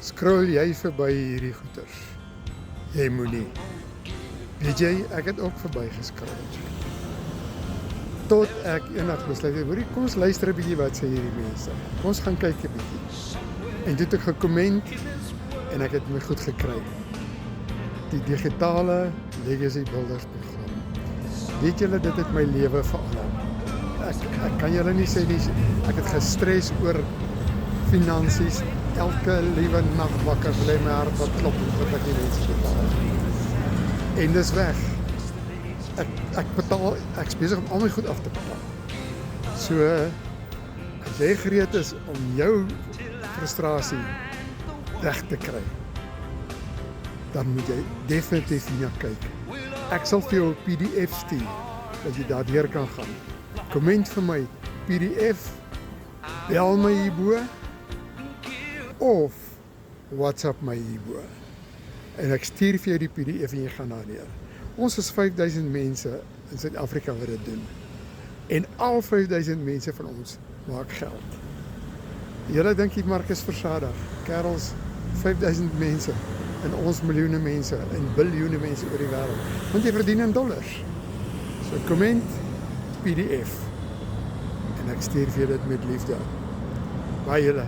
Scroll jy verby hierdie goeters? Jy moenie. Weet jy, ek het ook verby gescroll. Tot ek eendag besluit het, hoorie, kom ons luister 'n bietjie wat sê hierdie mense. Kom ons gaan kyk 'n bietjie. En toe het ek gekomment en ek het my goed gekry. Die digitale Legacy Builders program. Weet julle, dit het my lewe verander. Ek kan julle nie sê nie, ek het gestres oor finansies. Elke liewe nag wakker bly my hart wat klop wat ek die mense betaal. En dis weg. Ek is besig om al my goed af te betaal. So, as jy gereed is om jou frustrasie weg te kry, dan moet jy definitief hier kyk. Ek sal vir jou 'n PDF stuur, dat jy daardeur kan gaan. Komment vir my, PDF, bel my hierbo, of WhatsApp my hierbo. En ek stuur vir jou die PDF en jy gaan daardeur. Ons is 5000 mense in Suid-Afrika wat dit doen. En al 5000 mense van ons maak geld. Julle dink die mark is versadig. Kerels, 5000 mense en ons miljoene mense en biljoene mense oor die wêreld. Want jy verdien in dollars. So komment, PDF. En ek stuur vir dit met liefde. Baie julle.